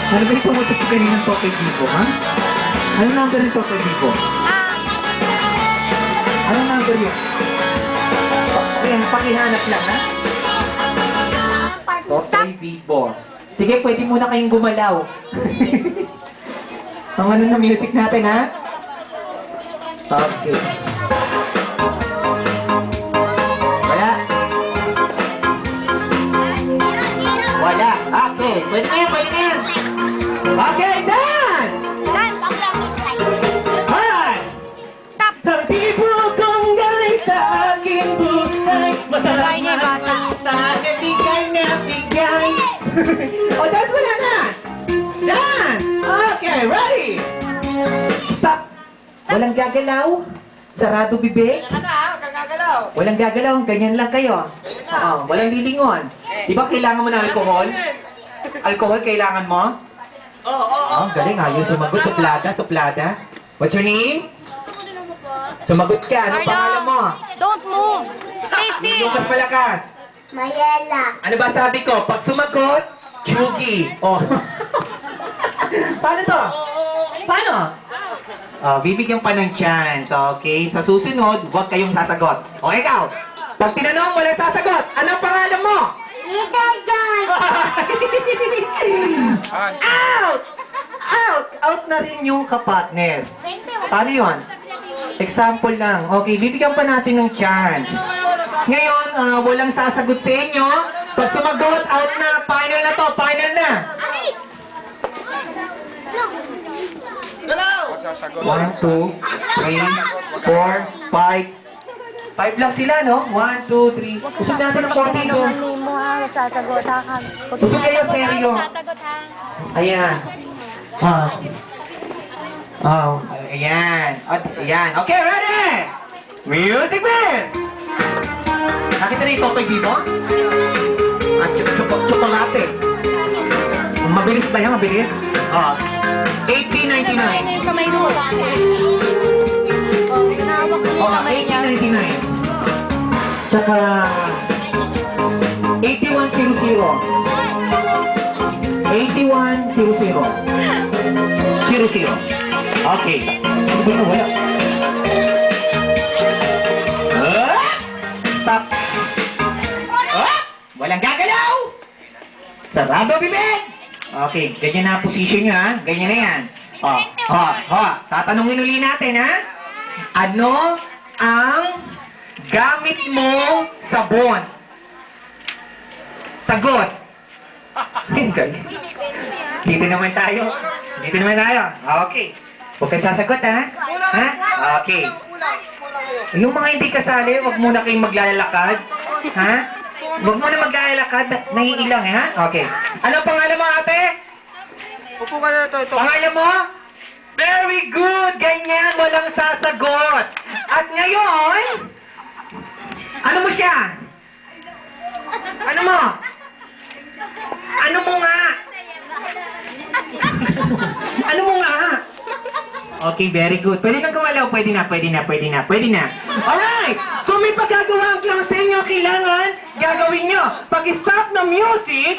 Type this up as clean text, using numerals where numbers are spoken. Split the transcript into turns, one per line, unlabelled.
Ano ba ito mo ito kaninang Totoy Vivo, ha? Ano number yung Totoy Vivo? Ano number yun? Ayan, pakihanap lang, ha? Totoy Vivo. Sige, pwede muna kayong gumalaw. Ang ano na music natin, ha? Okay. Wala. Wala. Okay. Pwede na yan, pwede na yan. Okay, dance! Hi!
Stop!
Sabibo kong galing sa aking buhay. Masarap
Lagay niya yung bata.
sa akin, bigay na bigay. O, dance mo na, dance! Dance! Okay, ready? Stop! Walang gagalaw. Sarado bibig. Walang gagalaw. Ganyan lang kayo. Oo, walang lilingon. Di ba kailangan mo ng alcohol? Alcohol kailangan mo? Oo, galing. Ayos sumagot. Suplada, suplada. What's your name? Sumagot ka. Anong pangalan mo?
Don't move! Stay still!
Yung mas malakas.
Mayela.
Ano ba sabi ko? Pag sumagot, Chugi. Oh. Paano to? Paano? Oh, bibigyan pa ng chance, okay? Sa susunod, huwag kayong sasagot. O, ikaw, pag tinanong, wala sasagot. Anong pangalan mo?
Little John.
Out! Out! Out na rin yung kapatner. Paano yun? Example lang. Okay, bibigyan pa natin ng chance. Ngayon, walang sasagot sa inyo. Pag sumagot, out na. Final na to. Final na.
Sasagot.
1, 2, 3, 4, 5. 5 lang sila, no? 1, 2, 3. Usog natin ang 40 ito.
Tinanungan mo ha, sasagot ha.
Usog kayo, seryo.
Sasagot ha.
Ayan. Oh, ayan. At, ayan. Okay, ready? Music, please! Nakita na yung Totoy Vivo? At chocolate. Mabilis ba yan? Mabilis? Oh. 80.99.
Nagawin niya yung kamay ng babae. Oh, hinahawak niya yung kamay niya.
80.99. Tsaka 8100. 8100. 00. Okay. Hindi mo wala. Stop. Walang gagalaw. Sarado bibig. Okay, ganyan na ang position nyo, ha? Ganyan na yan. Tatanungin uli natin, ha? Ano ang gamit mo sabon? Sagot. Galing. Dito naman tayo. Dito naman tayo. Okay. Huwag kayo sasagot, ha? Ha? Okay. Yung mga hindi kasali, huwag muna kayong maglalakad. Ha? Huwag muna maglalakad. Naiilang, ha? Okay. Ano pangalan mo, ate?
Upo ka na ito.
Pangalan mo? Very good! Ganyan, walang sasagot. At ngayon, ano mo siya? Ano mo? Ano mo nga? Ano mo nga? Okay, very good. Pwede kang gumalaw. Pwede na. Alright! So may paggagawa ang lang sa inyo. Kailangan gagawin nyo. Pag-stop ng music,